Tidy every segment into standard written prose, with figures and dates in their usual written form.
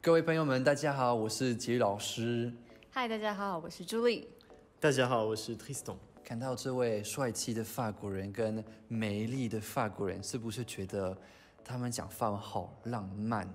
各位朋友们，大家好，我是杰宇老师。嗨，大家好，我是朱莉。大家好，我是 Tristan。看到这位帅气的法国人跟美丽的法国人，是不是觉得他们讲法文好浪漫？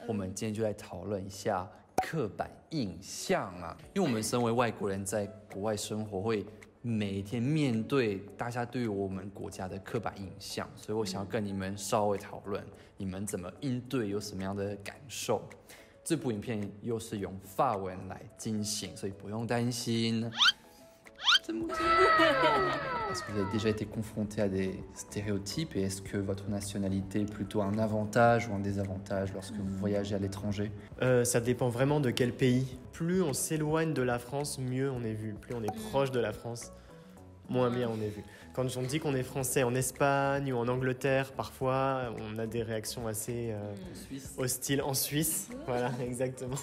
我们今天就来讨论一下刻板印象啊，因为我们身为外国人，在国外生活，会每天面对大家对于我们国家的刻板印象，所以我想要跟你们稍微讨论，你们怎么应对，有什么样的感受。这部影片又是用法文来进行，所以不用担心。Est-ce que vous avez déjà été confronté à des stéréotypes et est-ce que votre nationalité est plutôt un avantage ou un désavantage lorsque vous voyagez à l'étranger? Ça dépend vraiment de quel pays. Plus on s'éloigne de la France, mieux on est vu. Plus on est proche de la France, moins bien on est vu. Quand on dit qu'on est français en Espagne ou en Angleterre, parfois on a des réactions assez hostiles en Suisse. Voilà, exactement.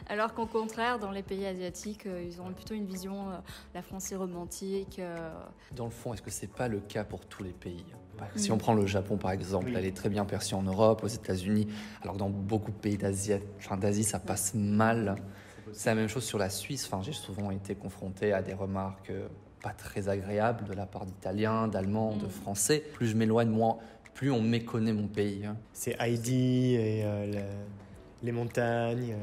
Alors qu'au contraire, dans les pays asiatiques, ils ont plutôt une vision, la France est romantique. Dans le fond, est-ce que c'est pas le cas pour tous les pays? Si on prend le Japon par exemple, elle est très bien perçue en Europe, aux États-Unis, alors que dans beaucoup de pays d'Asie, ça passe mal. C'est la même chose sur la Suisse. Enfin, j'ai souvent été confronté à des remarques pas très agréables de la part d'Italiens, d'Allemands, de Français. Plus je m'éloigne, plus on méconnaît mon pays. C'est Heidi et les montagnes.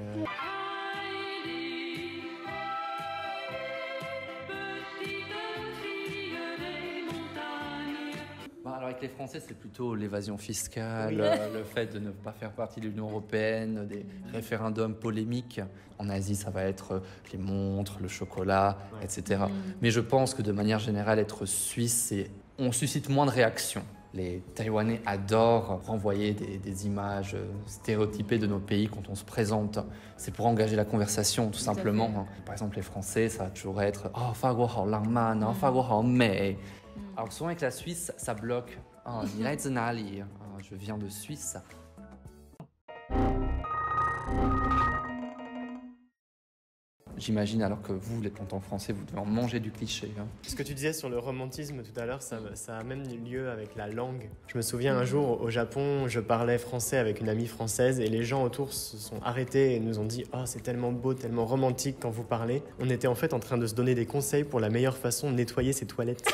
Alors avec les Français, c'est plutôt l'évasion fiscale, le fait de ne pas faire partie de l'Union européenne, des référendums polémiques. En Asie, ça va être les montres, le chocolat, etc. Mais je pense que de manière générale, être suisse, on suscite moins de réactions. Les Taïwanais adorent renvoyer des images stéréotypées de nos pays quand on se présente. C'est pour engager la conversation, tout simplement. Par exemple, les Français, ça va toujours être « Oh, 法国好浪漫, 法国好美». Alors souvent avec la Suisse, ça bloque. Oh, 你来自哪里? Je viens de Suisse. J'imagine alors que vous, les en français, vous devez en manger du cliché. Ce que tu disais sur le romantisme tout à l'heure, ça a même lieu avec la langue. Je me souviens un jour au Japon, je parlais français avec une amie française et les gens autour se sont arrêtés et nous ont dit « Oh, c'est tellement beau, tellement romantique quand vous parlez ». On était en fait en train de se donner des conseils pour la meilleure façon de nettoyer ses toilettes.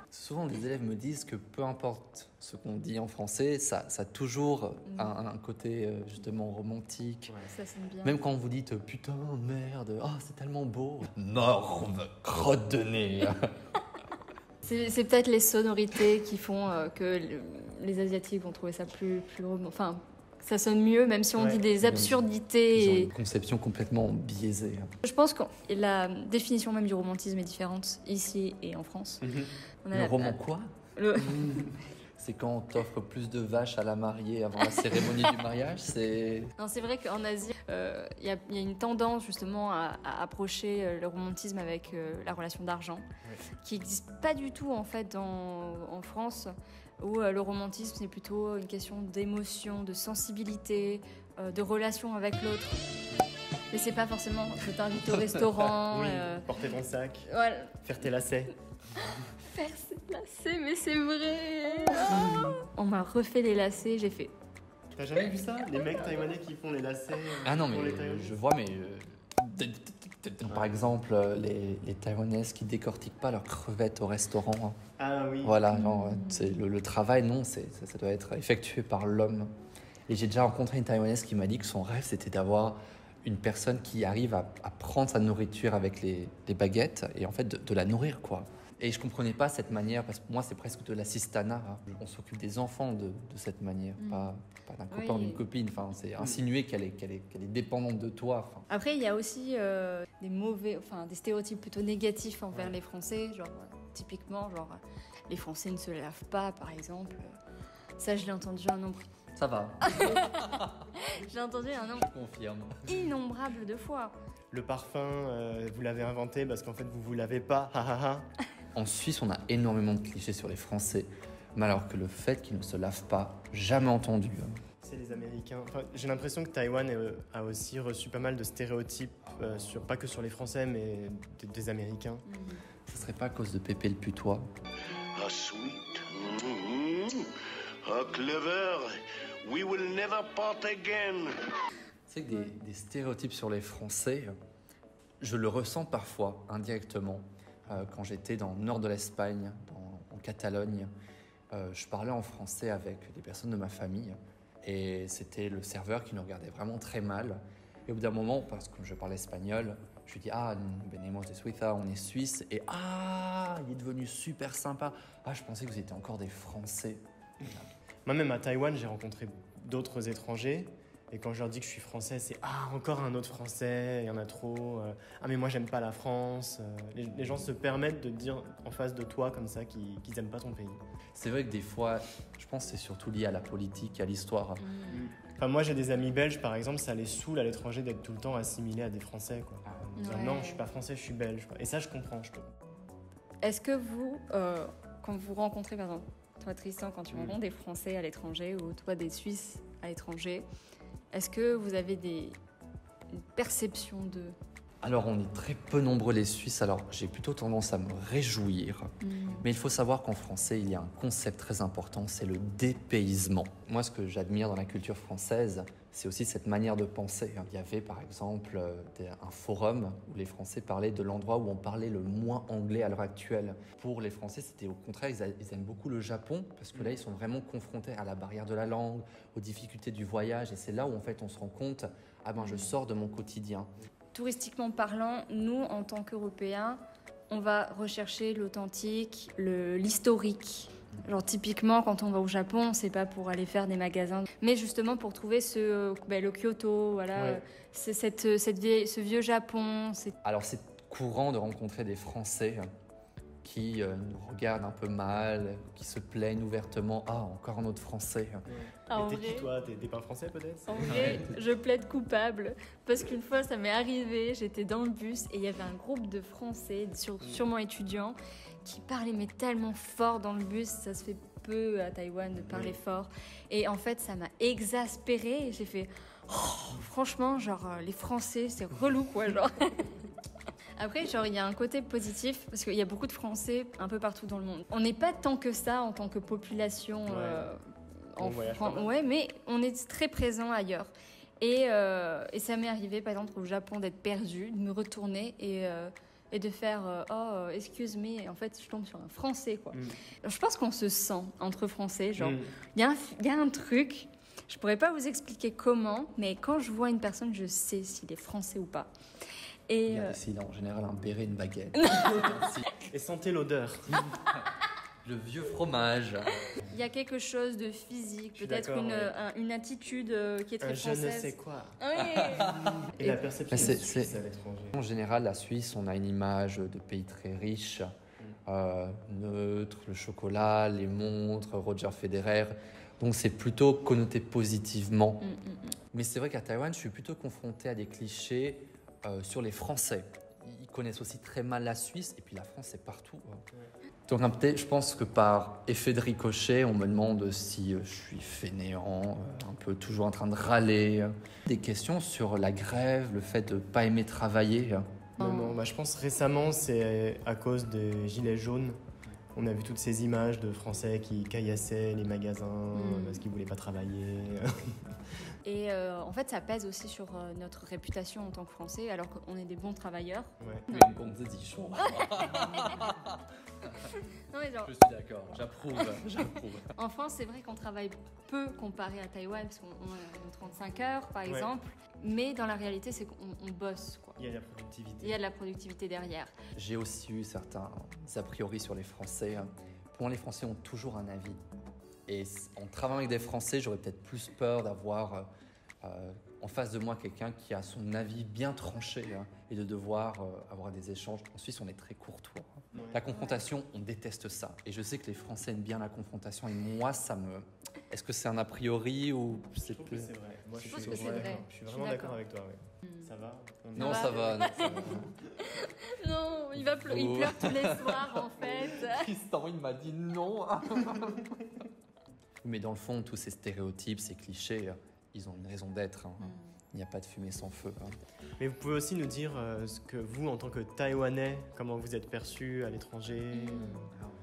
Souvent, des élèves me disent que peu importe ce qu'on dit en français, ça a toujours un côté justement romantique. Ouais. Ça sonne bien. Même quand vous dites « Putain, merde, oh, c'est tellement beau ». Norme, crotte de nez. C'est peut-être les sonorités qui font que les Asiatiques vont trouver ça plus enfin, ça sonne mieux, même si on dit des absurdités. Ils ont une conception complètement biaisée. Je pense que la définition même du romantisme est différente ici et en France. Le roman quoi? C'est quand on t'offre plus de vaches à la mariée avant la cérémonie du mariage. Non, c'est vrai qu'en Asie, il y a une tendance justement à approcher le romantisme avec la relation d'argent, qui n'existe pas du tout en fait en France, où le romantisme c'est plutôt une question d'émotion, de sensibilité, de relation avec l'autre. Mais c'est pas forcément je t'invite au restaurant. Porter ton sac, voilà. faire tes lacets. Faire ses lacets, mais c'est vrai. On m'a refait les lacets, j'ai fait. T'as jamais vu ça? Les mecs taïwanais qui font les lacets. Ah non, mais je vois, mais par exemple, les Taïwanaises qui décortiquent pas leurs crevettes au restaurant. Ah oui. Voilà, genre, le travail, non, ça doit être effectué par l'homme. Et j'ai déjà rencontré une Taïwanaise qui m'a dit que son rêve, c'était d'avoir une personne qui arrive à prendre sa nourriture avec les baguettes et en fait de la nourrir, quoi. Et je comprenais pas cette manière, parce que moi, c'est presque de l'assistanat. On s'occupe des enfants de cette manière, pas d'un copain ou d'une copine. Enfin, c'est insinuer qu'elle est dépendante de toi. Enfin. Après, il y a aussi des stéréotypes plutôt négatifs envers les Français. Genre, typiquement, les Français ne se lavent pas, par exemple. Ça, je l'ai entendu un nombre... Ça va. J'ai entendu un nombre innombrable de fois. Le parfum, vous l'avez inventé parce qu'en fait, vous l'avez pas. En Suisse, on a énormément de clichés sur les Français, mais alors que le fait qu'ils ne se lavent pas, jamais entendu. C'est les Américains. Enfin, j'ai l'impression que Taïwan a aussi reçu pas mal de stéréotypes, pas que sur les Français, mais des Américains. Ça serait pas à cause de Pépé le putois? A sweet, a clever, we will never part again. C'est que des stéréotypes sur les Français, je le ressens parfois indirectement. Quand j'étais dans le nord de l'Espagne, en Catalogne, je parlais en français avec des personnes de ma famille et c'était le serveur qui nous regardait vraiment très mal. Et au bout d'un moment, parce que je parle espagnol, je lui dis « Ah, venimos de Suiza, on est suisse. » Et « Ah, il est devenu super sympa. Ah, je pensais que vous étiez encore des Français. » Moi-même à Taïwan, j'ai rencontré d'autres étrangers. Et quand je leur dis que je suis français, c'est « Ah, encore un autre français, il y en a trop. Ah, mais moi, j'aime pas la France. » Les gens se permettent de dire en face de toi comme ça qu'ils aiment pas ton pays. C'est vrai que des fois, je pense que c'est surtout lié à la politique, à l'histoire. Enfin, moi, j'ai des amis belges, par exemple, ça les saoule à l'étranger d'être tout le temps assimilés à des Français, quoi. Dire, Ouais. non, je suis pas français, je suis belge, quoi. Et ça, je comprends, je trouve. Est-ce que vous, quand vous rencontrez, par exemple, toi Tristan, quand tu rencontres des Français à l'étranger ou toi des Suisses à l'étranger, est-ce que vous avez une perception de... Alors, on est très peu nombreux les Suisses, alors j'ai plutôt tendance à me réjouir. Mais il faut savoir qu'en français, il y a un concept très important, c'est le dépaysement. Moi, ce que j'admire dans la culture française, c'est aussi cette manière de penser. Il y avait par exemple un forum où les Français parlaient de l'endroit où on parlait le moins anglais à l'heure actuelle. Pour les Français, c'était au contraire, ils aiment beaucoup le Japon parce que là, ils sont vraiment confrontés à la barrière de la langue, aux difficultés du voyage. Et c'est là où en fait, on se rend compte, ah ben, je sors de mon quotidien. Touristiquement parlant, nous, en tant qu'Européens, on va rechercher l'authentique, l'historique. Genre typiquement, quand on va au Japon, c'est pas pour aller faire des magasins, mais justement pour trouver le Kyoto, voilà, Ouais. c'est ce vieux Japon. Alors, c'est courant de rencontrer des Français qui nous regardent un peu mal, qui se plaignent ouvertement. Ah, encore un autre Français. Ah, en Et t'es qui, vrai. toi? T'es pas français, peut-être? En vrai, je plaide coupable parce qu'une fois, ça m'est arrivé, j'étais dans le bus et il y avait un groupe de Français, sûrement étudiants, qui parlaient mais tellement fort dans le bus, ça se fait peu à Taïwan de parler fort. Et en fait, ça m'a exaspérée et j'ai fait oh, franchement, genre les Français, c'est relou quoi, genre. Après, genre, il y a un côté positif parce qu'il y a beaucoup de Français un peu partout dans le monde. On n'est pas tant que ça en tant que population On voyage pas mal. ouais, mais on est très présent ailleurs. Et ça m'est arrivé, par exemple, au Japon, d'être perdue, de me retourner et de faire oh, excuse me, et en fait, je tombe sur un Français, quoi. Je pense qu'on se sent entre Français, genre, il y a un truc, je pourrais pas vous expliquer comment, mais quand je vois une personne, je sais s'il est français ou pas. Et Il y a ici, en général, un béret, une baguette. Et sentez l'odeur. Le vieux fromage. il y a quelque chose de physique, Je suis peut-être d'accord, une attitude qui est très Je ne française. sais quoi. Oui. Et la perception Mais des Suisses à l'étranger. En général, la Suisse, on a une image de pays très riche, neutre, le chocolat, les montres, Roger Federer. Donc c'est plutôt connoté positivement. Mais c'est vrai qu'à Taïwan, je suis plutôt confronté à des clichés sur les Français. Ils connaissent aussi très mal la Suisse, et puis la France, c'est partout. Donc je pense que par effet de ricochet, on me demande si je suis fainéant, un peu toujours en train de râler. Des questions sur la grève, le fait de ne pas aimer travailler. Non, je pense récemment, c'est à cause des gilets jaunes. On a vu toutes ces images de Français qui caillassaient les magasins parce qu'ils voulaient pas travailler. Et en fait, ça pèse aussi sur notre réputation en tant que Français, alors qu'on est des bons travailleurs. Ouais. Une bombe de Dijon. Non, mais genre, Je suis d'accord, j'approuve. en France, c'est vrai qu'on travaille peu comparé à Taïwan, parce qu'on a 35 heures, par exemple. Mais dans la réalité, c'est qu'on bosse, quoi. Il y a la productivité. Il y a de la productivité derrière. J'ai aussi eu certains a priori sur les Français. Pour moi, les Français ont toujours un avis. Et en travaillant avec des Français, j'aurais peut-être plus peur d'avoir en face de moi quelqu'un qui a son avis bien tranché et de devoir avoir des échanges. En Suisse, on est très courtois. Ouais. La confrontation, on déteste ça. Et je sais que les Français aiment bien la confrontation. Et moi, ça me... Est-ce que c'est un a priori ou Je c'est trouve que plus... c'est vrai. Moi, Je pense que c'est vrai. Je suis Je suis vraiment d'accord d'accord. avec toi. Ouais. Ça va Non, Ça ça va. Non, ça va. Non, il pleure tous les soirs, en fait. Tristan, il m'a dit non. Mais dans le fond, tous ces stéréotypes, ces clichés, ils ont une raison d'être. Il n'y a pas de fumée sans feu. Mais vous pouvez aussi nous dire ce que vous, en tant que Taïwanais, comment vous êtes perçu à l'étranger,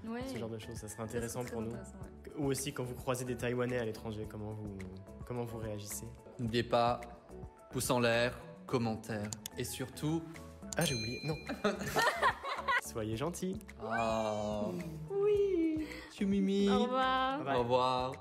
Ouais. ce genre de choses. Ça serait Ça, intéressant c'est très pour nous. intéressant, ouais. Ou aussi quand vous croisez des Taïwanais à l'étranger, comment vous réagissez? N'oubliez pas, pouce en l'air, commentaire et surtout... Ah, j'ai oublié. Non. Soyez gentils. Ah oui, tu Mimi. Au revoir. Bye bye. Au revoir.